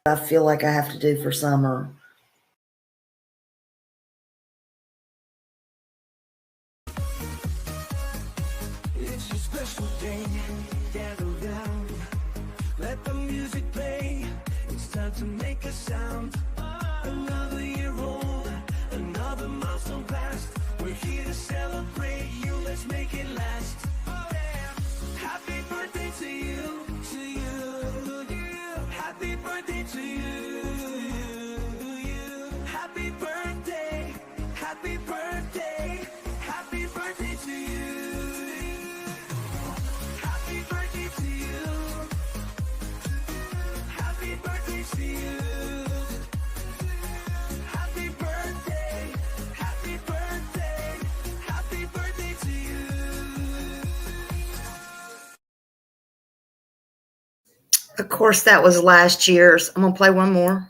I feel like I have to do for summer. It's your special day, gather round, let the music play, it's time to make a sound. Another year old, another milestone passed, we're here to celebrate you, let's make it last. Happy birthday to you, to you, happy birthday to you, happy birthday, happy birthday, happy birthday to you. Happy birthday to you. Happy birthday to you. Happy birthday. Happy birthday. Happy birthday to you. Of course, that was last year's. I'm going to play one more.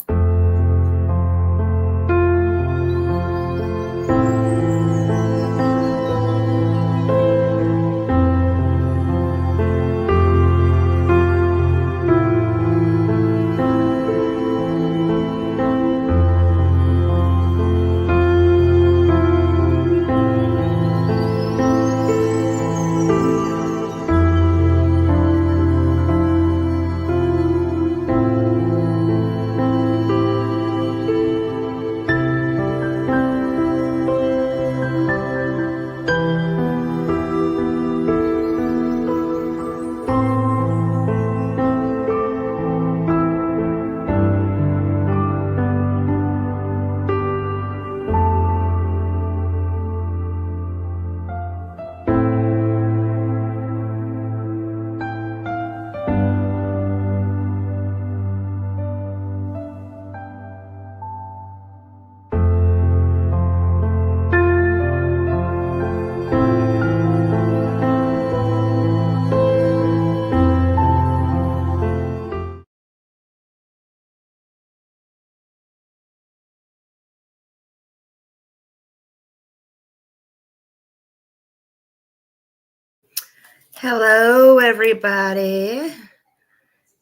Hello, everybody.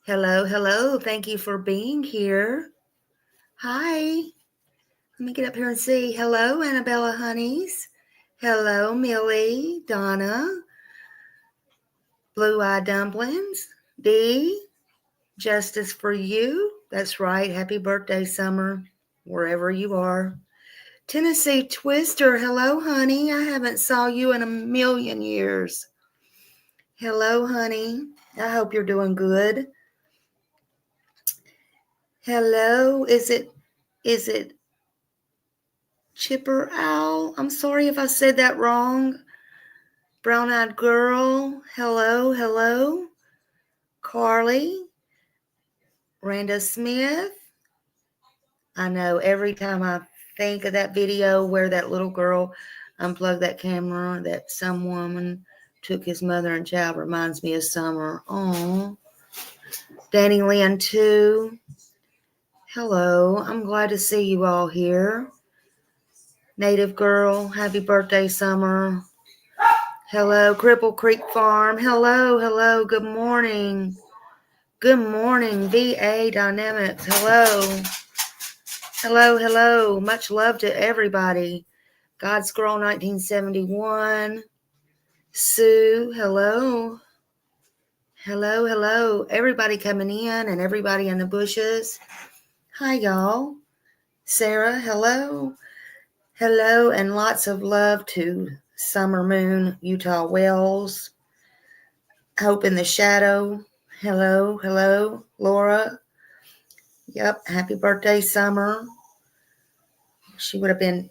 Hello. Thank you for being here. Hi. Let me get up here and see. Hello, Annabella Honeys. Hello, Millie, Donna, Blue Eye Dumplings, Dee, Justice for You. That's right. Happy birthday, Summer, wherever you are. Tennessee Twister. Hello, honey. I haven't saw you in a million years. Hello, honey. I hope you're doing good. Hello. Is it Chipper Owl? I'm sorry if I said that wrong. Brown-eyed girl. Hello. Carly. Randa Smith. I know every time I think of that video where that little girl unplugged that camera, that some woman took his mother and child, reminds me of Summer. Oh, Danny Lynn too. Hello, I'm glad to see you all here. Native Girl, happy birthday, Summer. Hello, Cripple Creek Farm. Hello, good morning. Good morning, VA Dynamics. Hello. Much love to everybody. God's Girl 1971. Sue, hello. Everybody coming in and everybody in the bushes. Hi, y'all. Sarah, hello. And lots of love to Summer Moon, Utah Wells. Hope in the Shadow. Hello. Laura. Yep, happy birthday, Summer. She would have been,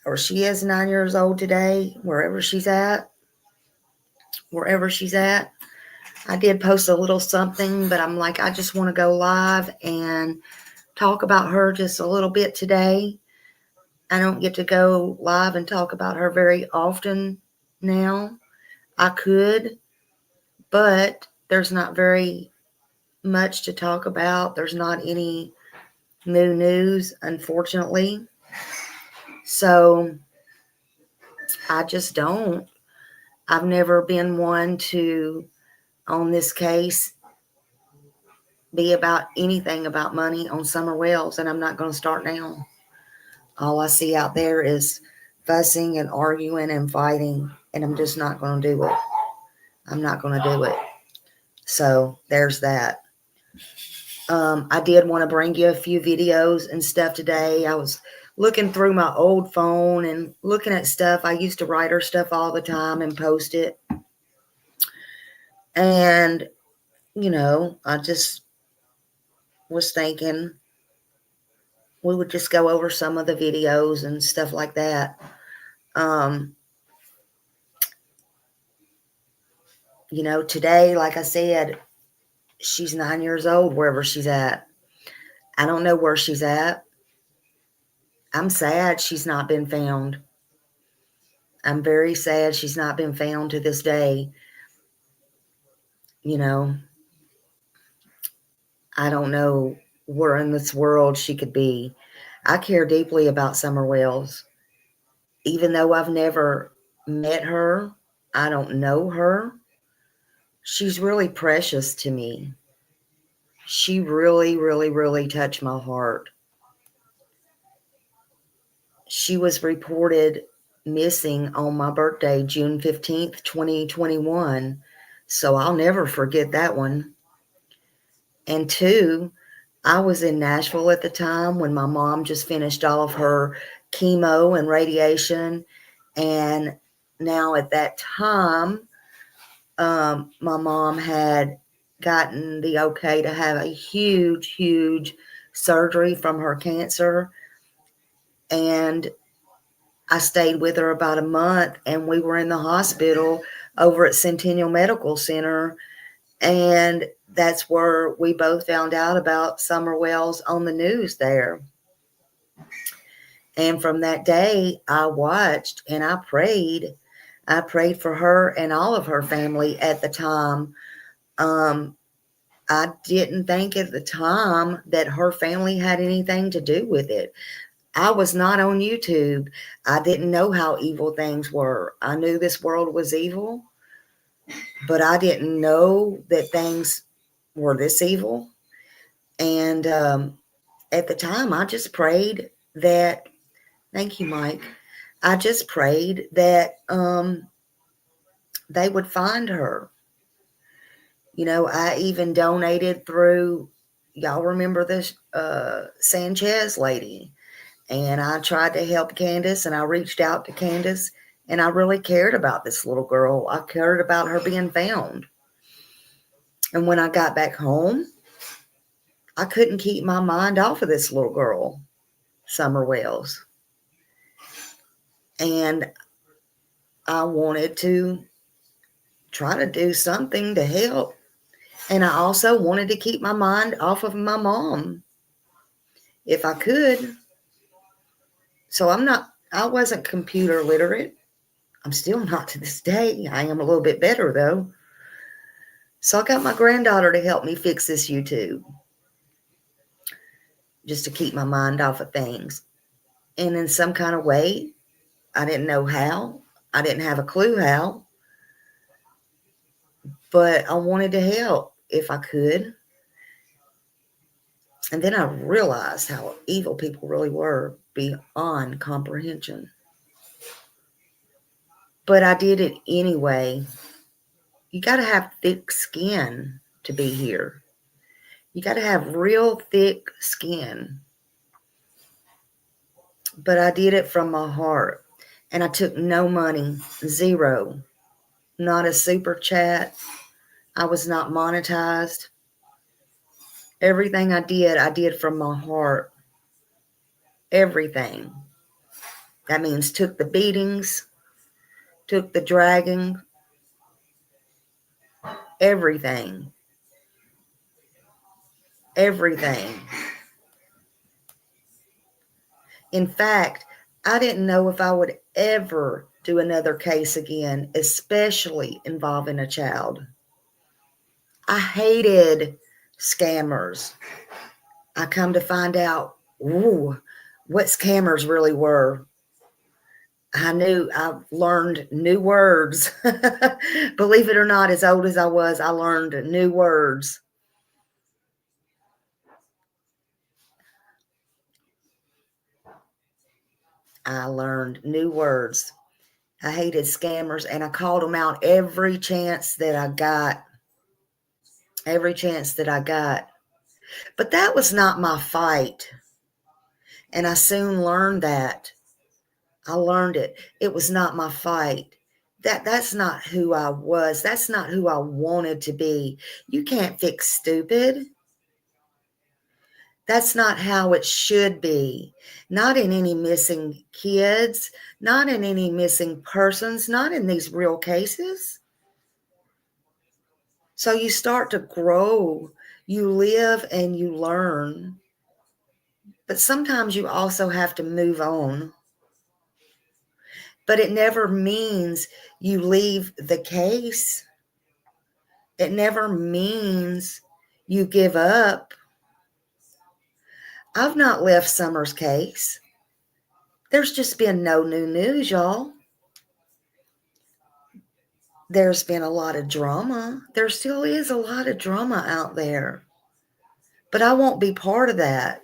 or she is 9 years old today, wherever she's at. I did post a little something, but I'm like, I just want to go live and talk about her just a little bit today. I don't get to go live and talk about her very often now. I could, but there's not very much to talk about. There's not any new news, unfortunately. So I just don't. I've never been one to, on this case, be about anything about money on Summer Wells, and I'm not going to start now. All I see out there is fussing and arguing and fighting, and I'm just not going to do it. I'm not going to do it. So there's that. I did want to bring you a few videos and stuff today. I was looking through my old phone and looking at stuff. I used to write her stuff all the time and post it. And, I just was thinking we would just go over some of the videos and stuff like that. Today, like I said, she's 9 years old, wherever she's at. I don't know where she's at. I'm sad she's not been found. I'm very sad she's not been found to this day. I don't know where in this world she could be. I care deeply about Summer Wells. Even though I've never met her, I don't know her, she's really precious to me. She really, really, really touched my heart. She was reported missing on my birthday, June 15th, 2021. So I'll never forget that one. And two, I was in Nashville at the time when my mom just finished all of her chemo and radiation. And now at that time, my mom had gotten the okay to have a huge, huge surgery from her cancer. And I stayed with her about a month, and we were in the hospital over at Centennial Medical Center. And that's where we both found out about Summer Wells on the news there. And from that day, I watched and I prayed. I prayed for her and all of her family at the time. I didn't think at the time that her family had anything to do with it. I was not on YouTube. I didn't know how evil things were. I knew this world was evil, but I didn't know that things were this evil. And at the time, I just prayed that, thank you, Mike. I just prayed that they would find her. I even donated through, y'all remember this Sanchez lady? And I tried to help Candace, and I reached out to Candace, and I really cared about this little girl. I cared about her being found. And when I got back home, I couldn't keep my mind off of this little girl, Summer Wells. And I wanted to try to do something to help. And I also wanted to keep my mind off of my mom, if I could. So I wasn't computer literate. I'm still not to this day. I am a little bit better though. So I got my granddaughter to help me fix this YouTube, just to keep my mind off of things. And in some kind of way, I didn't know how. I didn't have a clue how. But I wanted to help if I could. And then I realized how evil people really were beyond comprehension. But I did it anyway. You got to have thick skin to be here. You got to have real thick skin. But I did it from my heart. And I took no money, zero. Not a super chat. I was not monetized. Everything I did from my heart. Everything. That means took the beatings, took the dragging, everything. Everything. In fact, I didn't know if I would ever do another case again, especially involving a child. I hated scammers. I come to find out, what scammers really were. I've learned new words. Believe it or not, as old as I was, I learned new words. I learned new words. I hated scammers, and I called them out every chance that I got. Every chance that I got. But that was not my fight. And I soon learned that. I learned it. It was not my fight. That's not who I was. That's not who I wanted to be. You can't fix stupid. That's not how it should be. Not in any missing kids, not in any missing persons, not in these real cases. So you start to grow, you live and you learn. But sometimes you also have to move on. But it never means you leave the case. It never means you give up. I've not left Summer's case. There's just been no new news, y'all. There's been a lot of drama. There still is a lot of drama out there. But I won't be part of that.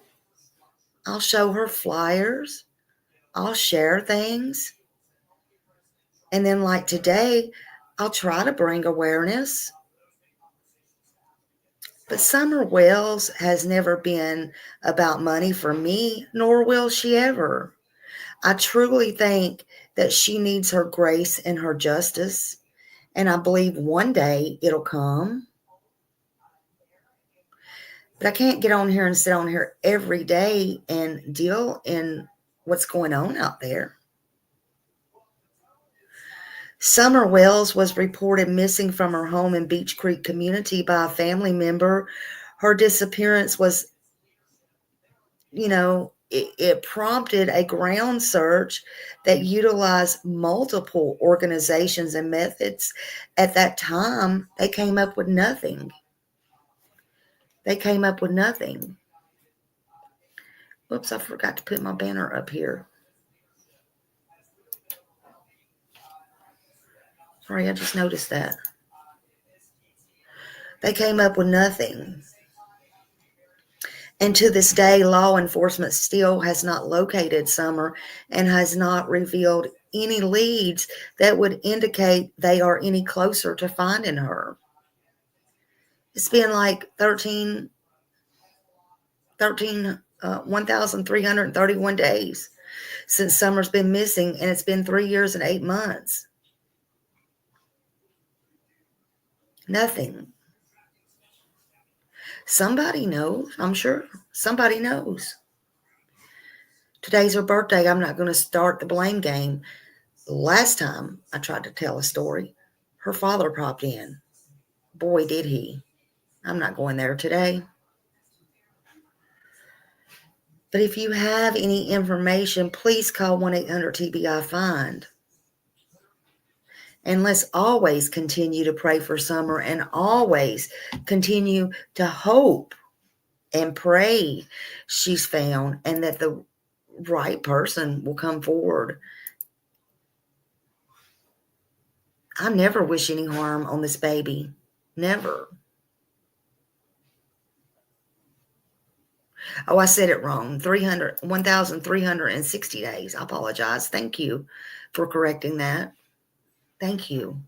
I'll show her flyers. I'll share things. And then like today, I'll try to bring awareness. But Summer Wells has never been about money for me, nor will she ever. I truly think that she needs her grace and her justice. And I believe one day it'll come. But I can't get on here and sit on here every day and deal in what's going on out there. Summer Wells was reported missing from her home in Beach Creek community by a family member. Her disappearance was, it prompted a ground search that utilized multiple organizations and methods. At that time, they came up with nothing. Whoops, I forgot to put my banner up here. Sorry, I just noticed that. They came up with nothing. And to this day, law enforcement still has not located Summer and has not revealed any leads that would indicate they are any closer to finding her. It's been like 1,331 days since Summer's been missing, and it's been 3 years and 8 months. Nothing. Somebody knows, I'm sure. Somebody knows. Today's her birthday. I'm not going to start the blame game. Last time I tried to tell a story, her father popped in. Boy, did he. I'm not going there today. But if you have any information, please call 1-800-TBI-FIND. And let's always continue to pray for Summer and always continue to hope and pray she's found and that the right person will come forward. I never wish any harm on this baby. Never. Oh, I said it wrong. 1,360 days. I apologize. Thank you for correcting that. Thank you.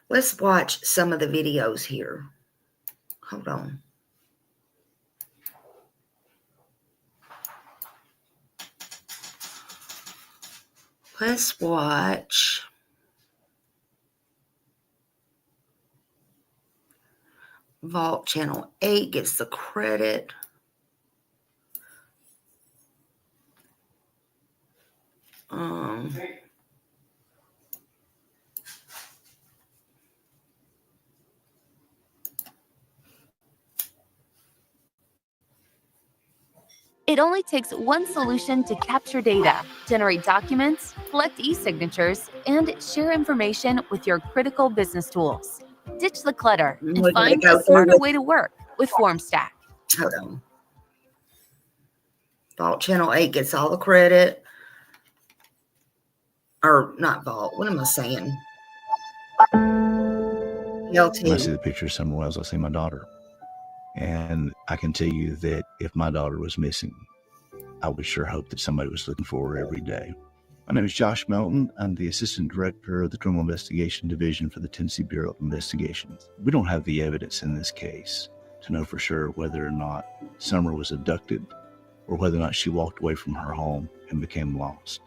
Let's watch some of the videos here. Hold on. Let's watch. Vault Channel 8 gets the credit. It only takes one solution to capture data, generate documents, collect e-signatures, and share information with your critical business tools. Ditch the clutter and find a smarter way to work with FormStack. Hold on. Vault Channel 8 gets all the credit. Or not Vault. What am I saying? LT. When I see the picture of Summer Wells, I see my daughter. And I can tell you that if my daughter was missing, I would sure hope that somebody was looking for her every day. My name is Josh Melton. I'm the Assistant Director of the Criminal Investigation Division for the Tennessee Bureau of Investigations. We don't have the evidence in this case to know for sure whether or not Summer was abducted or whether or not she walked away from her home and became lost.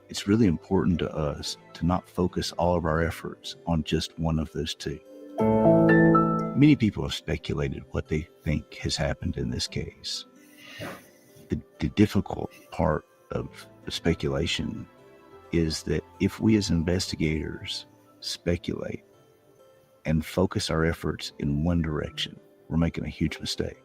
It's really important to us to not focus all of our efforts on just one of those two. Many people have speculated what they think has happened in this case. The difficult part of the speculation is that if we as investigators speculate and focus our efforts in one direction, we're making a huge mistake.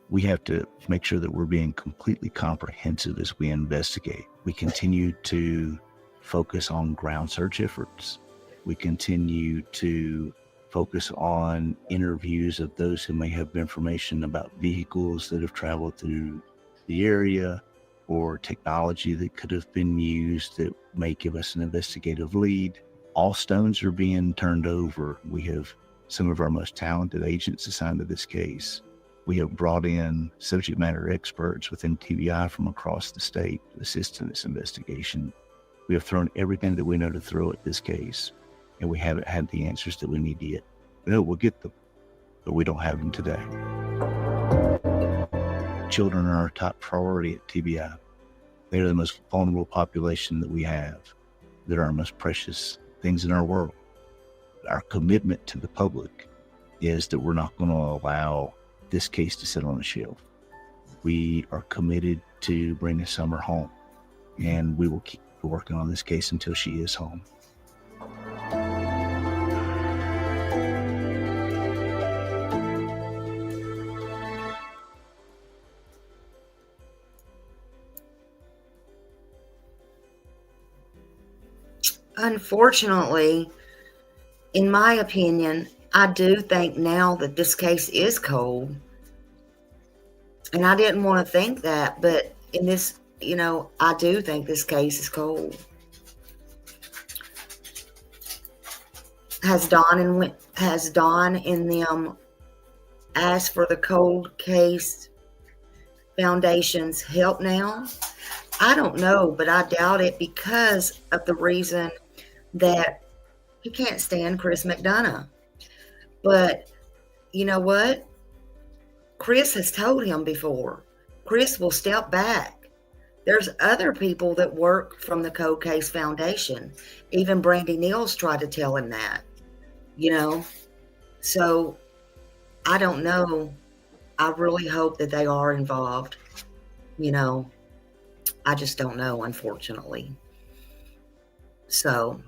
We have to make sure that we're being completely comprehensive as we investigate. We continue to focus on ground search efforts. We continue to focus on interviews of those who may have information about vehicles that have traveled through the area or technology that could have been used that may give us an investigative lead. All stones are being turned over. We have some of our most talented agents assigned to this case. We have brought in subject matter experts within TBI from across the state to assist in this investigation. We have thrown everything that we know to throw at this case, and we haven't had the answers that we need yet. No, we'll get them, but we don't have them today. Children are our top priority at TBI. They are the most vulnerable population that we have. They're our most precious things in our world. Our commitment to the public is that we're not going to allow this case to sit on a shelf. We are committed to bringing Summer home, and we will keep working on this case until she is home. Unfortunately, in my opinion, I do think now that this case is cold. And I didn't want to think that, but in this, I do think this case is cold. Has Dawn in them asked for the cold case foundation's help now? I don't know, but I doubt it because of the reason that he can't stand Chris McDonough. But you know what? Chris has told him before. Chris will step back. There's other people that work from the Cold Case Foundation. Even Brandy Neals tried to tell him that, So I don't know. I really hope that they are involved. I just don't know, unfortunately. So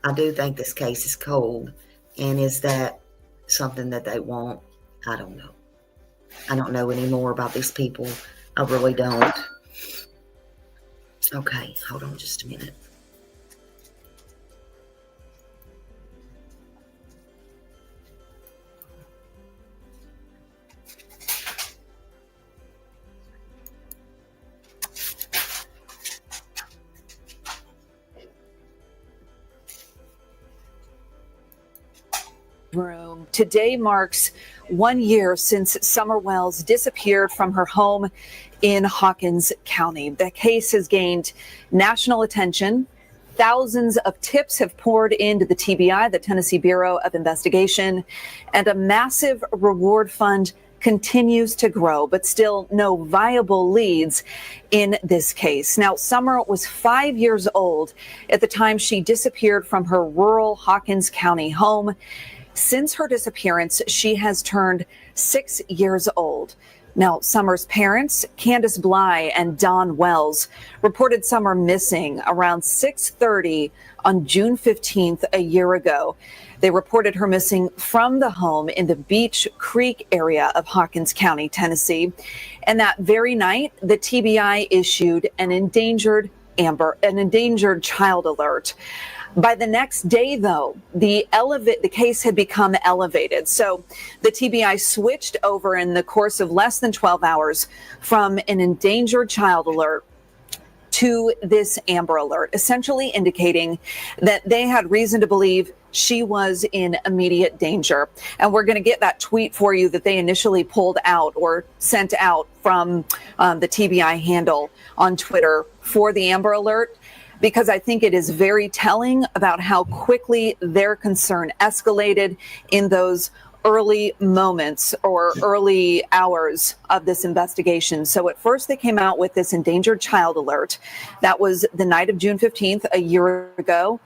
I do think this case is cold. And is that something that they want? I don't know. I don't know any more about these people. I really don't. Okay, hold on just a minute. Room. Today marks 1 year since Summer Wells disappeared from her home in Hawkins County. The case has gained national attention. Thousands of tips have poured into the TBI, the Tennessee Bureau of Investigation, and a massive reward fund continues to grow, but still no viable leads in this case. Now, Summer was 5 years old at the time she disappeared from her rural Hawkins County home. Since her disappearance, she has turned 6 years old. Now, Summer's parents, Candace Bly and Don Wells, reported Summer missing around 6:30 on June 15th a year ago. They reported her missing from the home in the Beach Creek area of Hawkins County, Tennessee. And that very night, the TBI issued an endangered child alert. By the next day, though, the case had become elevated. So the TBI switched over in the course of less than 12 hours from an endangered child alert to this Amber Alert, essentially indicating that they had reason to believe she was in immediate danger. And we're going to get that tweet for you that they initially pulled out or sent out from the TBI handle on Twitter for the Amber Alert, because I think it is very telling about how quickly their concern escalated in those early moments or early hours of this investigation. So at first they came out with this endangered child alert. That was the night of June 15th, a year ago,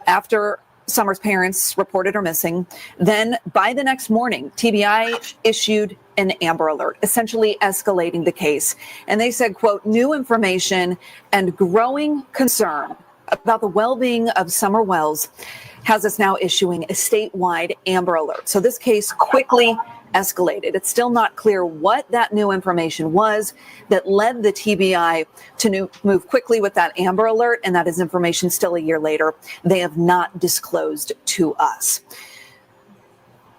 after Summer's parents reported her missing. Then by the next morning, TBI issued an Amber Alert, essentially escalating the case. And they said, quote, new information and growing concern about the well-being of Summer Wells has us now issuing a statewide Amber Alert. So this case quickly escalated. It's still not clear what that new information was that led the TBI to move quickly with that Amber Alert, and that is information still a year later they have not disclosed to us.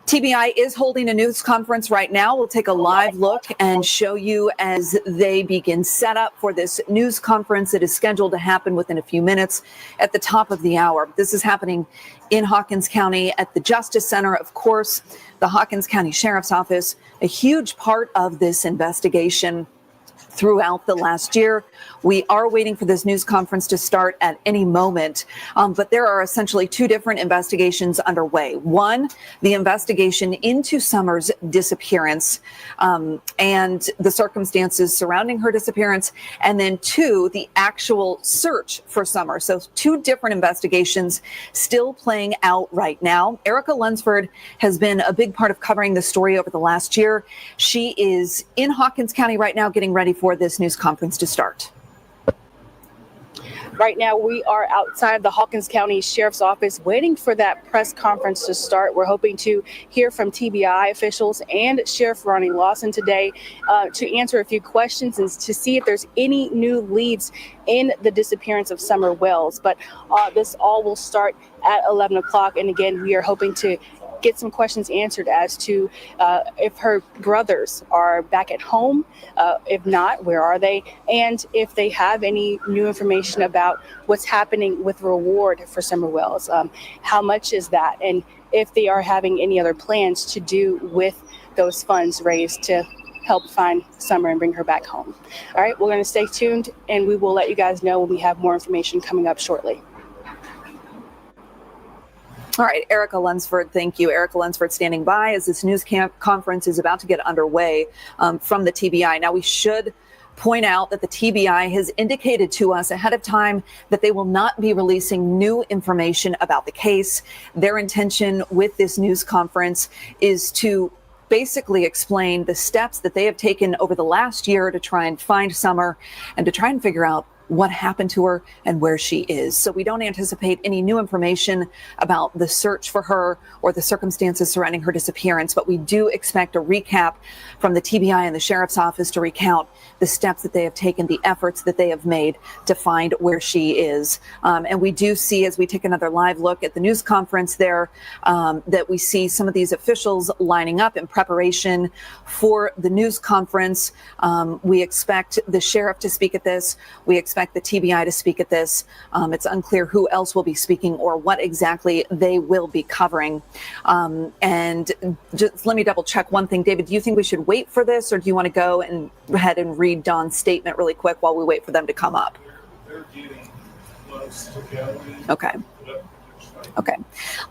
TBI is holding a news conference right now. We'll take a live look and show you as they begin setup for this news conference that is scheduled to happen within a few minutes at the top of the hour. This is happening in Hawkins County at the Justice Center. Of course, the Hawkins County Sheriff's Office, a huge part of this investigation throughout the last year. We are waiting for this news conference to start at any moment, but there are essentially two different investigations underway. One, the investigation into Summer's disappearance and the circumstances surrounding her disappearance, and then two, the actual search for Summer. So two different investigations still playing out right now. Erica Lunsford has been a big part of covering the story over the last year. She is in Hawkins County right now getting ready for this news conference to start. Right now, we are outside the Hawkins County Sheriff's Office waiting for that press conference to start. We're hoping to hear from TBI officials and Sheriff Ronnie Lawson today to answer a few questions and to see if there's any new leads in the disappearance of Summer Wells. But this all will start at 11 o'clock. And again, we are hoping to get some questions answered as to if her brothers are back at home. If not, where are they? And if they have any new information about what's happening with reward for Summer Wells. How much is that? And if they are having any other plans to do with those funds raised to help find Summer and bring her back home. All right, we're going to stay tuned and we will let you guys know when we have more information coming up shortly. All right, Erica Lunsford, thank you. Erica Lunsford standing by as this news conference is about to get underway from the TBI. Now, we should point out that the TBI has indicated to us ahead of time that they will not be releasing new information about the case. Their intention with this news conference is to basically explain the steps that they have taken over the last year to try and find Summer and to try and figure out what happened to her and where she is. So we don't anticipate any new information about the search for her or the circumstances surrounding her disappearance, but we do expect a recap from the TBI and the Sheriff's Office to recount the steps that they have taken, the efforts that they have made to find where she is. And we do see, as we take another live look at the news conference there, that we see some of these officials lining up in preparation for the news conference. We expect the sheriff to speak at this. We expect the TBI to speak at this. It's unclear who else will be speaking or what exactly they will be covering. And just let me double check one thing. David, do you think we should wait for this, or do you want to go and ahead and read Dawn's statement really quick while we wait for them to come up? They're getting close to going. Okay. Okay.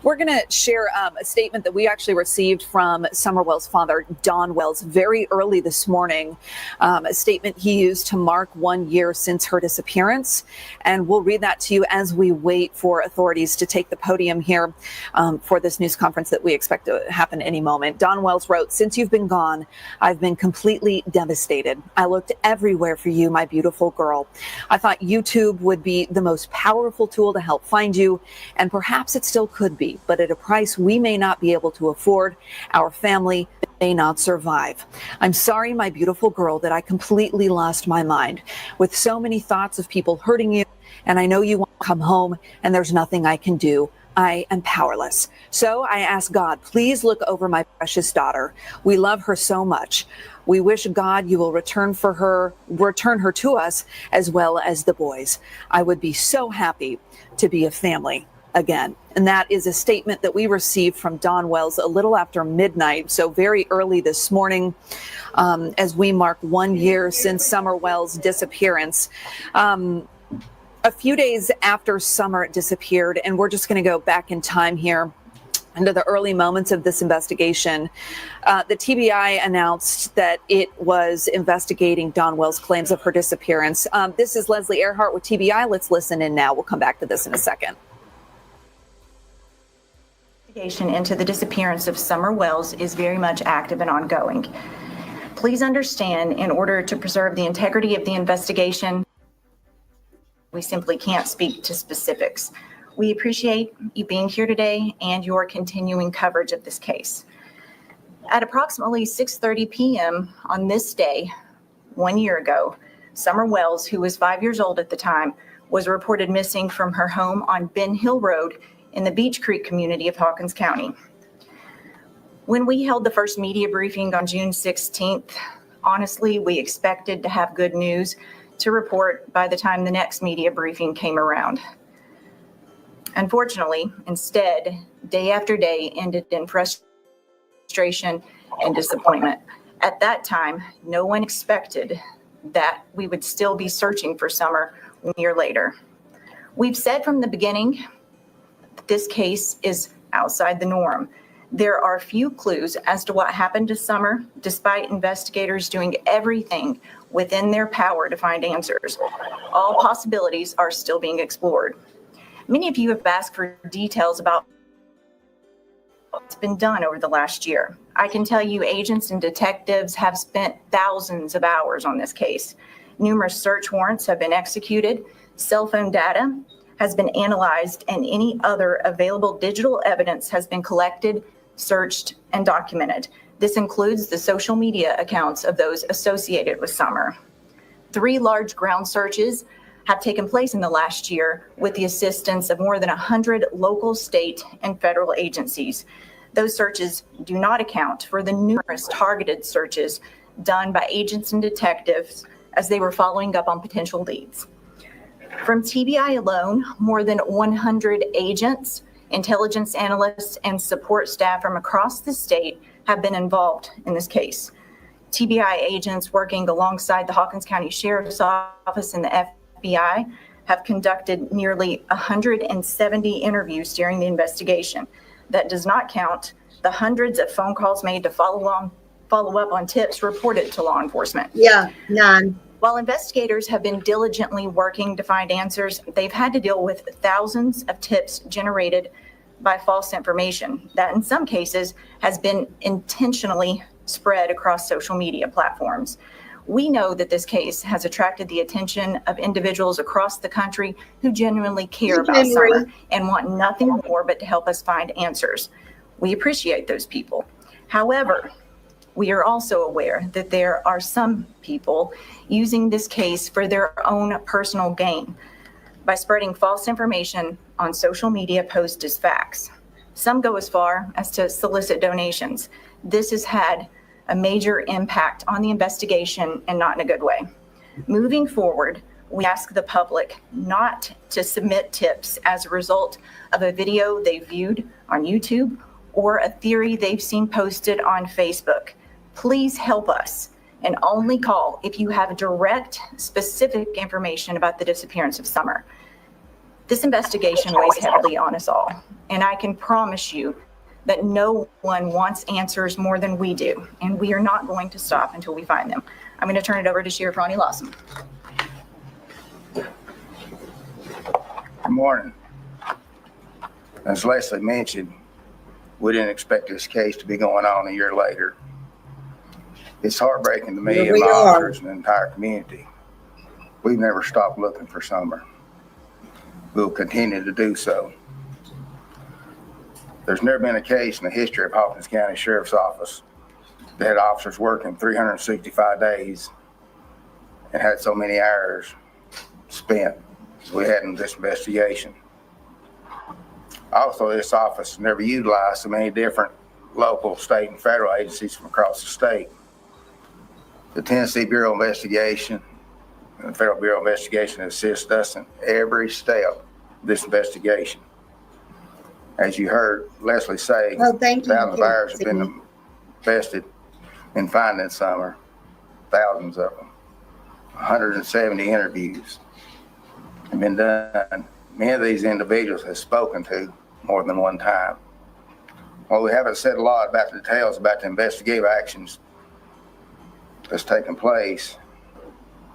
We're going to share a statement that we actually received from Summer Wells' father, Don Wells, very early this morning, a statement he used to mark 1 year since her disappearance. And we'll read that to you as we wait for authorities to take the podium here for this news conference that we expect to happen any moment. Don Wells wrote, "Since you've been gone, I've been completely devastated. I looked everywhere for you, my beautiful girl. I thought YouTube would be the most powerful tool to help find you, and perhaps it still could be, but at a price we may not be able to afford. Our family may not survive. I'm sorry, my beautiful girl, that I completely lost my mind with so many thoughts of people hurting you and I know you want to come home, and there's nothing I can do. I am powerless. So I ask God, please look over my precious daughter. We love her so much. We wish, God, you will return her to us as well as the boys. I would be so happy to be a family again. And that is a statement that we received from Don Wells a little after midnight, so very early this morning, as we mark 1 year since Summer Wells' disappearance. A few days after Summer disappeared, and we're just going to go back in time here into the early moments of this investigation, the TBI announced that it was investigating Don Wells' claims of her disappearance. This is Leslie Earhart with TBI. Let's listen in now. We'll come back to this in a second. Investigation into the disappearance of Summer Wells is very much active and ongoing. Please understand, in order to preserve the integrity of the investigation, we simply can't speak to specifics. We appreciate you being here today and your continuing coverage of this case. At approximately 6:30 p.m. on this day, 1 year ago, Summer Wells, who was 5 years old at the time, was reported missing from her home on Ben Hill Road in the Beech Creek community of Hawkins County. When we held the first media briefing on June 16th, honestly, we expected to have good news to report by the time the next media briefing came around. Unfortunately, instead, day after day ended in frustration and disappointment. At that time, no one expected that we would still be searching for Summer 1 year later. We've said from the beginning that this case is outside the norm. There are few clues as to what happened to Summer, despite investigators doing everything within their power to find answers. All possibilities are still being explored. Many of you have asked for details about what's been done over the last year. I can tell you agents and detectives have spent thousands of hours on this case. Numerous search warrants have been executed, cell phone data has been analyzed, and any other available digital evidence has been collected, searched, and documented. This includes the social media accounts of those associated with Summer. 3 large ground searches have taken place in the last year with the assistance of more than 100 local, state, and federal agencies. Those searches do not account for the numerous targeted searches done by agents and detectives as they were following up on potential leads. From TBI alone, more than 100 agents, intelligence analysts, and support staff from across the state have been involved in this case. TBI agents working alongside the Hawkins County Sheriff's Office and the FBI have conducted nearly 170 interviews during the investigation. That does not count the hundreds of phone calls made to follow up on tips reported to law enforcement. Yeah, none. While investigators have been diligently working to find answers, they've had to deal with thousands of tips generated by false information that in some cases has been intentionally spread across social media platforms. We know that this case has attracted the attention of individuals across the country who genuinely care about Summer and want nothing more but to help us find answers. We appreciate those people. However, we are also aware that there are some people using this case for their own personal gain by spreading false information on social media posts as facts. Some go as far as to solicit donations. This has had a major impact on the investigation and not in a good way. Moving forward, we ask the public not to submit tips as a result of a video they viewed on YouTube or a theory they've seen posted on Facebook. Please help us and only call if you have direct, specific information about the disappearance of Summer. This investigation weighs heavily on us all, and I can promise you that no one wants answers more than we do, and we are not going to stop until we find them. I'm going to turn it over to Sheriff Ronnie Lawson. Good morning. As Leslie mentioned, we didn't expect this case to be going on a year later. It's heartbreaking to me and my officers and the entire community. We've never stopped looking for Summer. We'll continue to do so. There's never been a case in the history of Hawkins County Sheriff's Office that had officers working 365 days and had so many hours spent as we had in this investigation. Also, this office never utilized so many different local, state, and federal agencies from across the state. The Tennessee Bureau of Investigation and the Federal Bureau of Investigation assist us in every step of this investigation. As you heard Leslie say, Thank you. thousands of hours have been invested in finding Summer, thousands of them. 170 interviews have been done. Many of these individuals have spoken to more than one time. While we haven't said a lot about the details about the investigative actions that's taken place,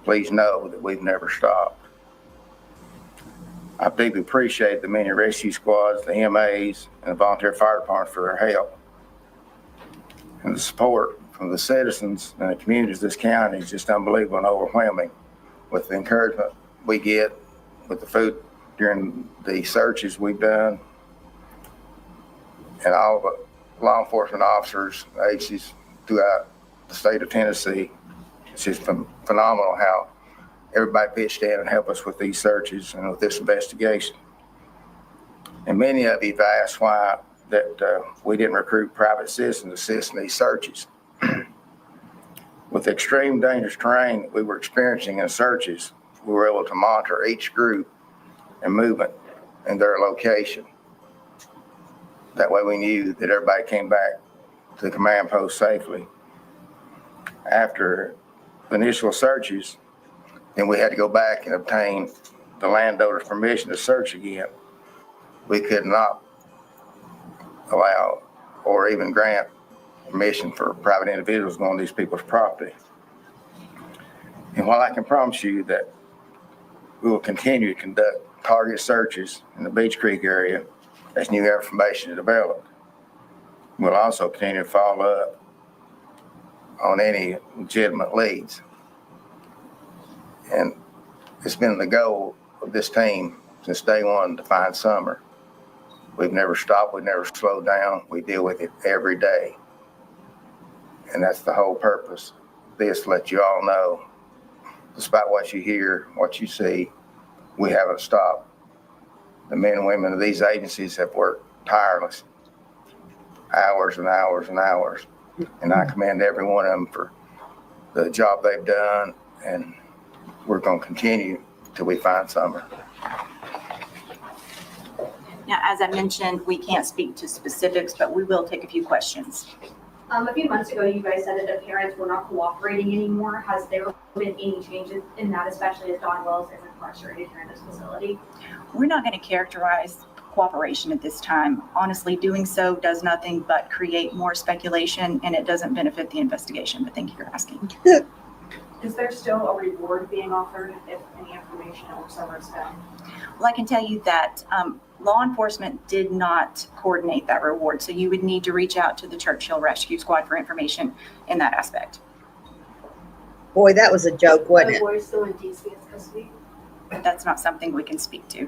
please know that we've never stopped. I deeply appreciate the many rescue squads, the EMAs, and the volunteer fire departments for their help. And the support from the citizens and the communities of this county is just unbelievable and overwhelming. With the encouragement we get with the food during the searches we've done, and all the law enforcement officers, agencies throughout the state of Tennessee, it's just phenomenal how everybody pitched in and helped us with these searches and with this investigation. And many of you have asked why that we didn't recruit private citizens to assist in these searches. With the extreme dangerous terrain that we were experiencing in searches, we were able to monitor each group and movement in their location. That way we knew that everybody came back to the command post safely. After the initial searches, then we had to go back and obtain the landowner's permission to search again. We could not allow or even grant permission for private individuals going on these people's property. And while I can promise you that we will continue to conduct target searches in the Beach Creek area as new information is developed, we'll also continue to follow up on any legitimate leads. And it's been the goal of this team since day one to find Summer. We've never stopped, we've never slowed down, we deal with it every day. And that's the whole purpose of this, to let you all know, despite what you hear, what you see, we haven't stopped. The men and women of these agencies have worked tireless, hours and hours and hours. And I commend every one of them for the job they've done, and we're going to continue till we find Summer. Now, as I mentioned, we can't speak to specifics, but we will take a few questions. A few months ago, you guys said that the parents were not cooperating anymore. Has there been any changes in that, especially as Don Wells is incarcerated here in this facility? We're not going to characterize cooperation at this time. Honestly, doing so does nothing but create more speculation, and it doesn't benefit the investigation, but thank you for asking. Is there still a reward being offered if any information or Summer is found? Well, I can tell you that law enforcement did not coordinate that reward, so you would need to reach out to the Churchill Rescue Squad for information in that aspect. Boy, that was a joke, wasn't it? The boy still in DC's custody? But that's not something we can speak to.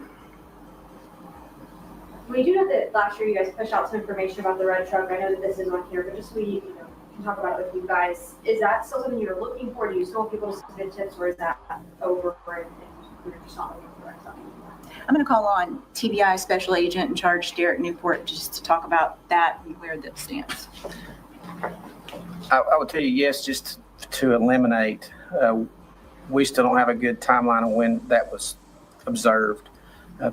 We do know that last year you guys pushed out some information about the red truck. I know that this is on here, but just so we can talk about it with you guys. Is that still something you're looking for? Do you still want people to submit tips, or is that over and we're just not looking for that something anymore? I'm going to call on TBI Special Agent in charge, Derek Newport, just to talk about that and where that stands. I would tell you yes, just to eliminate. We still don't have a good timeline of when that was observed.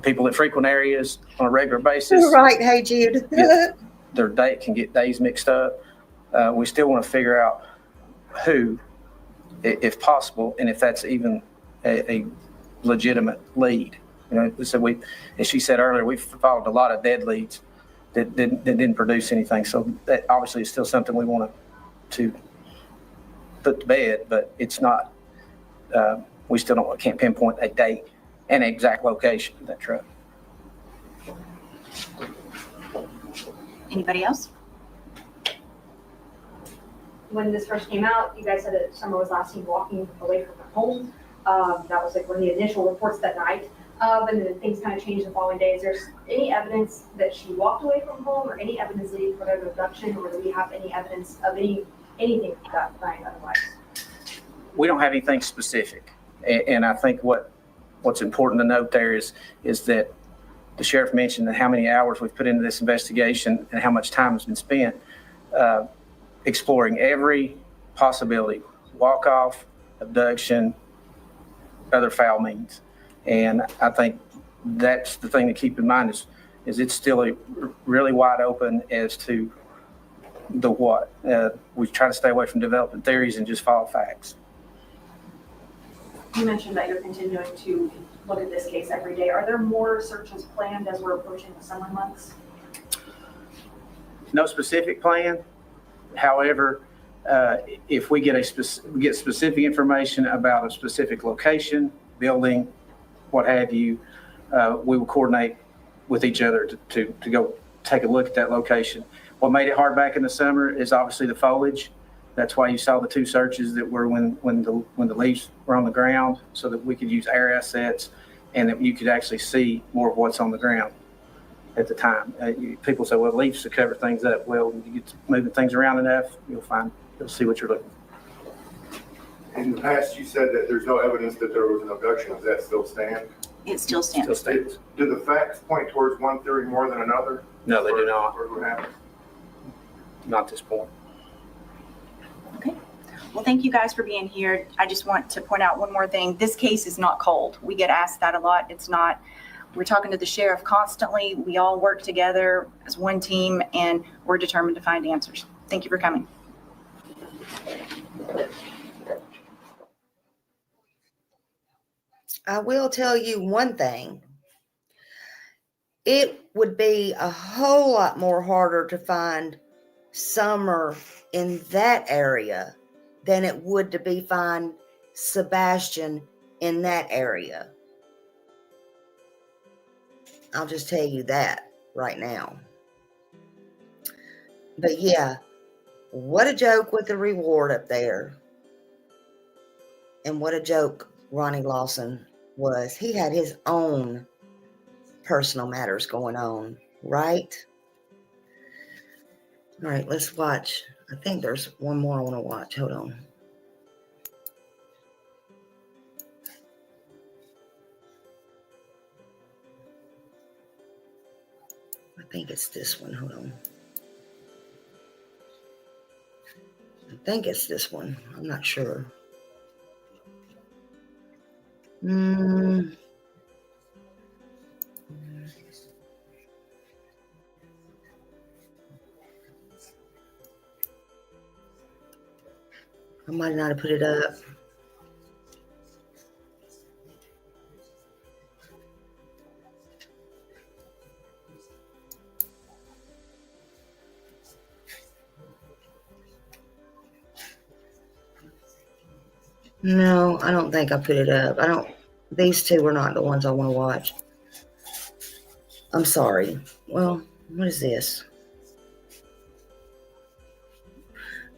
People that frequent areas on a regular basis. Right, hey Jude. Their date can get days mixed up. We still want to figure out who, if possible, and if that's even a legitimate lead. So as she said earlier, we've followed a lot of dead leads that didn't produce anything. So that obviously is still something we want to put to bed, but it's not. We still can't pinpoint a date and exact location of that truck. Anybody else? When this first came out, you guys said that Summer was last seen walking away from her home. That was like one of the initial reports that night. And then things kind of changed the following days. There's any evidence that she walked away from home, or any evidence leading for an abduction, or do we have any evidence of anything like that night otherwise? We don't have anything specific. And I think what what's important to note there is that the sheriff mentioned that how many hours we've put into this investigation and how much time has been spent exploring every possibility, walk-off, abduction, other foul means. And I think that's the thing to keep in mind is it's still really wide open as to the what. We try to stay away from developing theories and just follow facts. You mentioned that you're continuing to look at this case every day. Are there more searches planned as we're approaching the summer months? No specific plan. However, if we get specific information about a specific location, building, what have you, we will coordinate with each other to go take a look at that location. What made it hard back in the summer is obviously the foliage. That's why you saw the 2 searches that were when the leaves were on the ground, so that we could use air assets and that you could actually see more of what's on the ground at the time. People say, well, leaves to cover things up. Well, when you get to moving things around enough, you'll see what you're looking for. In the past, you said that there's no evidence that there was an abduction. Does that still stand? It still stands. Still stands. Do the facts point towards one theory more than another? No, they do not. Or what happened? Not at this point. Okay. Well, thank you guys for being here. I just want to point out one more thing. This case is not cold. We get asked that a lot. It's not. We're talking to the sheriff constantly. We all work together as one team, and we're determined to find answers. Thank you for coming. I will tell you one thing. It would be a whole lot more harder to find Summer in that area than it would to find Sebastian in that area. I'll just tell you that right now. But yeah, what a joke with the reward up there. And what a joke Ronnie Lawson was. He had his own personal matters going on, right? All right, let's watch. I think there's one more I want to watch. Hold on. I think it's this one. Hold on. I think it's this one. I'm not sure. I might not have put it up. No, I don't think I put it up. These two are not the ones I want to watch. I'm sorry. Well, what is this?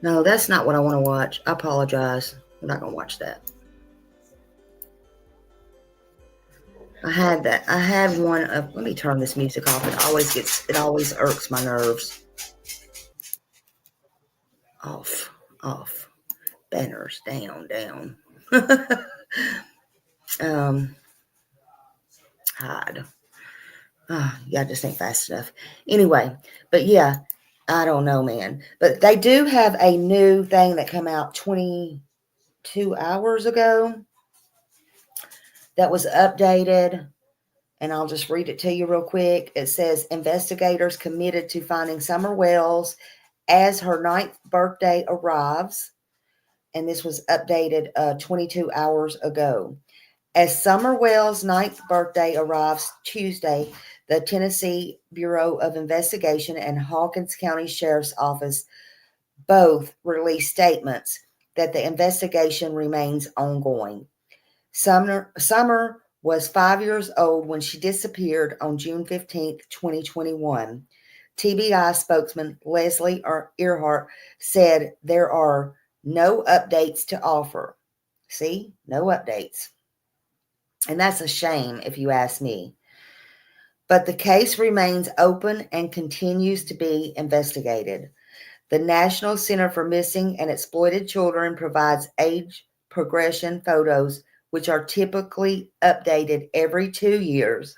No, that's not what I want to watch. I apologize. I'm not going to watch that. I had that. I had one of, let me turn this music off. It always irks my nerves. Off. Banners, down. Hide. Yeah, just ain't fast enough. Anyway, but yeah, I don't know, man. But they do have a new thing that came out 22 hours ago that was updated. And I'll just read it to you real quick. It says, investigators committed to finding Summer Wells as her 9th birthday arrives. And this was updated 22 hours ago. As Summer Wells' 9th birthday arrives Tuesday, the Tennessee Bureau of Investigation and Hawkins County Sheriff's Office both released statements that the investigation remains ongoing. Summer was 5 years old when she disappeared on June 15, 2021. TBI spokesman Leslie Earhart said there are no updates to offer. See, no updates. And that's a shame if you ask me. But the case remains open and continues to be investigated. The National Center for Missing and Exploited Children provides age progression photos which are typically updated every 2 years.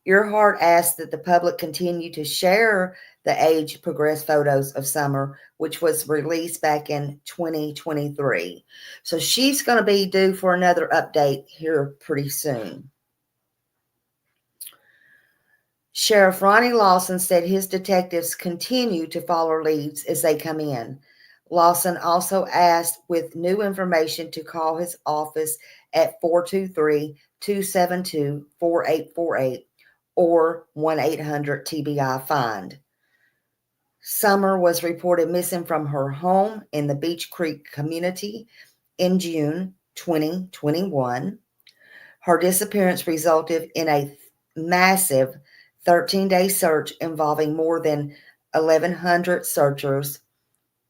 Earhart asked that the public continue to share the age progressed photos of Summer, which was released back in 2023. So she's going to be due for another update here pretty soon. Sheriff Ronnie Lawson said his detectives continue to follow leads as they come in. Lawson also asked with new information to call his office at 423-272-4848 or 1-800-TBI-FIND. Summer was reported missing from her home in the Beech Creek community in June 2021. Her disappearance resulted in a massive 13-day search involving more than 1,100 searchers,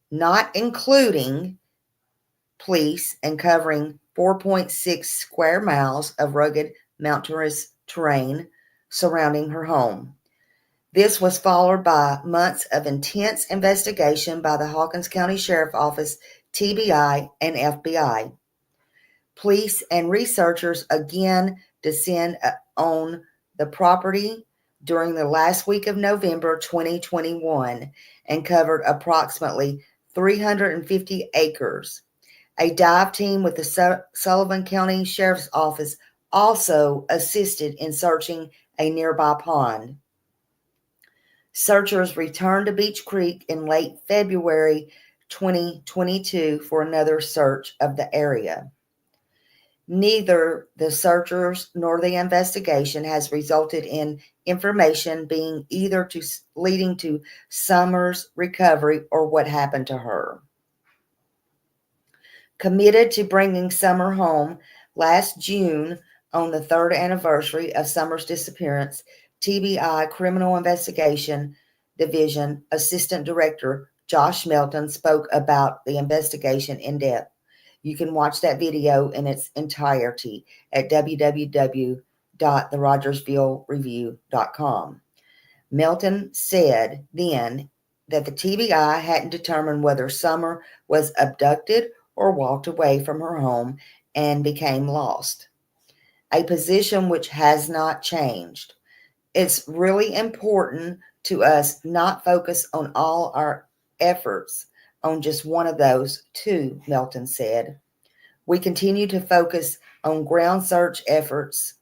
not including police, and covering 4.6 square miles of rugged mountainous terrain surrounding her home. This was followed by months of intense investigation by the Hawkins County Sheriff's Office, TBI, and FBI. Police and researchers again descend on the property during the last week of November 2021 and covered approximately 350 acres. A dive team with the Sullivan County Sheriff's Office also assisted in searching a nearby pond. Searchers returned to Beech Creek in late February 2022 for another search of the area. Neither the searchers nor the investigation has resulted in information being either leading to Summer's recovery or what happened to her. Committed to bringing Summer home, last June, on the 3rd anniversary of Summer's disappearance, TBI Criminal Investigation Division Assistant Director Josh Melton spoke about the investigation in depth. You can watch that video in its entirety at www.therogersvillereview.com. Melton said then that the TBI hadn't determined whether Summer was abducted or walked away from her home and became lost, a position which has not changed. It's really important to us not focus on all our efforts on just one of those two, Melton said. We continue to focus on ground search efforts.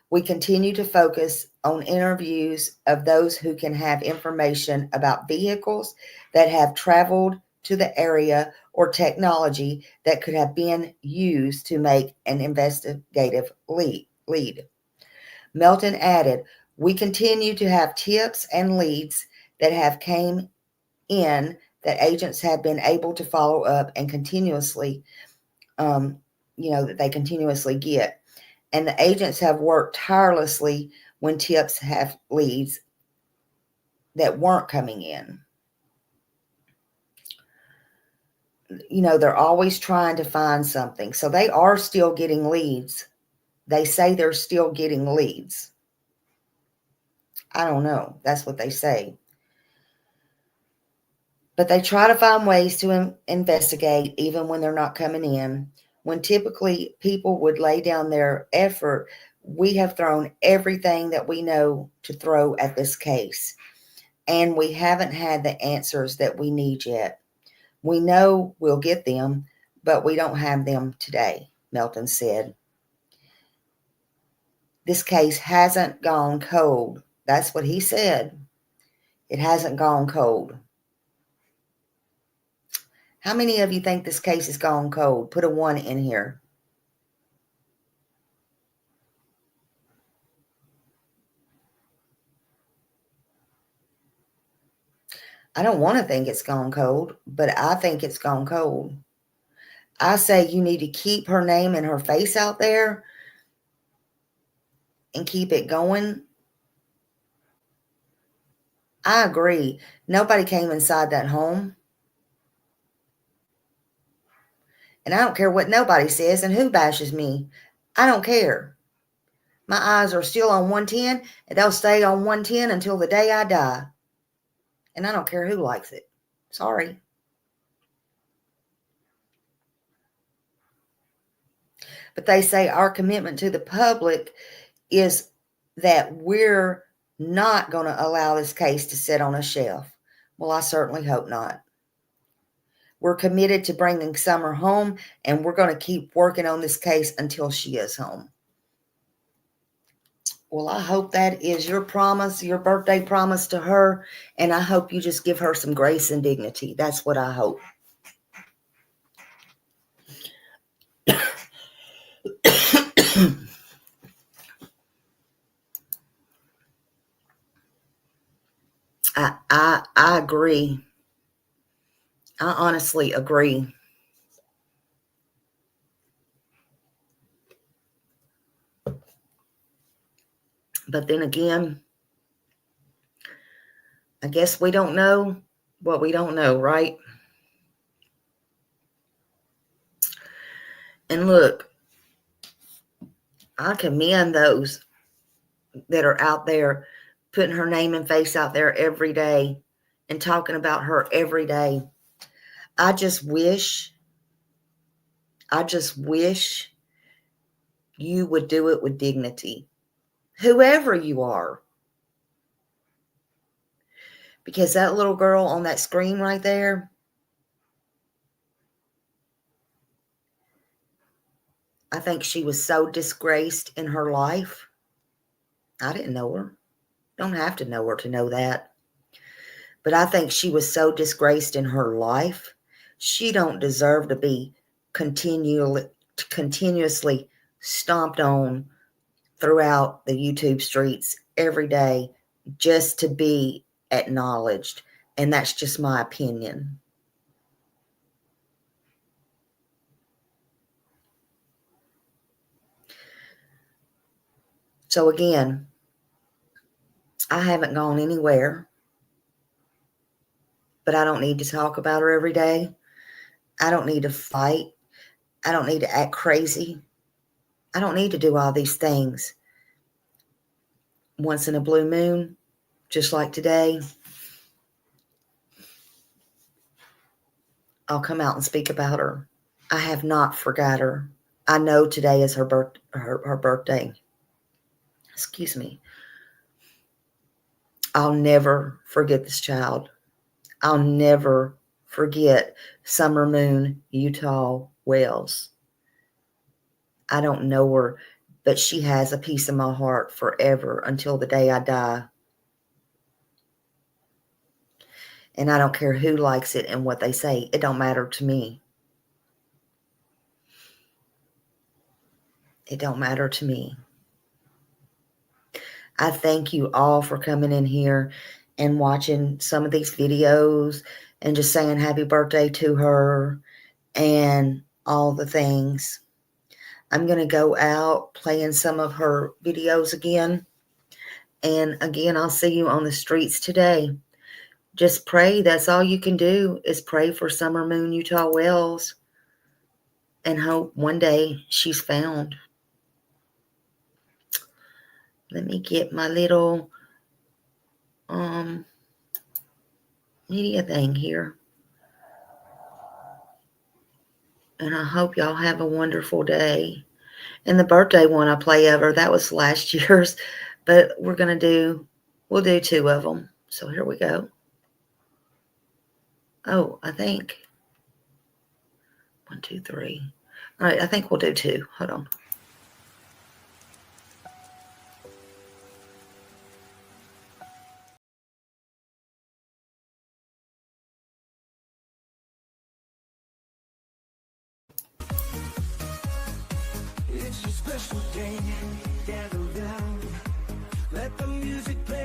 We continue to focus on interviews of those who can have information about vehicles that have traveled to the area or technology that could have been used to make an investigative lead. Melton added, we continue to have tips and leads that have came in that agents have been able to follow up and continuously, that they continuously get. And the agents have worked tirelessly when tips have leads that weren't coming in. They're always trying to find something. So they are still getting leads. They say they're still getting leads. I don't know. That's what they say. But they try to find ways to investigate even when they're not coming in. When typically people would lay down their effort, we have thrown everything that we know to throw at this case. And we haven't had the answers that we need yet. We know we'll get them, but we don't have them today, Melton said. This case hasn't gone cold. That's what he said. It hasn't gone cold. How many of you think this case has gone cold? Put a 1 in here. I don't want to think it's gone cold, but I think it's gone cold. I say you need to keep her name and her face out there and keep it going. I agree. Nobody came inside that home. And I don't care what nobody says and who bashes me. I don't care. My eyes are still on 110, and they'll stay on 110 until the day I die. And I don't care who likes it. Sorry. But they say our commitment to the public is that we're not going to allow this case to sit on a shelf. Well, I certainly hope not. We're committed to bringing Summer home, and we're going to keep working on this case until she is home. Well, I hope that is your promise, your birthday promise to her, and I hope you just give her some grace and dignity. That's what I hope. I agree. I honestly agree. But then again, I guess we don't know what we don't know, right? And look, I commend those that are out there putting her name and face out there every day and talking about her every day. I just wish you would do it with dignity, whoever you are. Because that little girl on that screen right there, I think she was so disgraced in her life. I didn't know her. Don't have to know her to know that. But I think she was so disgraced in her life. She don't deserve to be continuously stomped on throughout the YouTube streets every day just to be acknowledged. And that's just my opinion. So again, I haven't gone anywhere, but I don't need to talk about her every day. I don't need to fight. I don't need to act crazy. I don't need to do all these things. Once in a blue moon, just like today, I'll come out and speak about her. I have not forgot her. I know today is her birthday. Excuse me. I'll never forget this child. I'll never forget Summer Moon Utah Wells. I don't know her, but she has a piece of my heart forever until the day I die. And I don't care who likes it and what they say. It don't matter to me. It don't matter to me. I thank you all for coming in here and watching some of these videos and just saying happy birthday to her and all the things. I'm going to go out playing some of her videos again. And again, I'll see you on the streets today. Just pray. That's all you can do is pray for Summer Moon Utah Wells and hope one day she's found. Let me get my little media thing here. And I hope y'all have a wonderful day. And the birthday one I play of her, that was last year's. But we'll do 2 of them. So here we go. Oh, I think 1, 2, 3. All right, I think we'll do 2. Hold on. It's a special day, gather round, let the music play.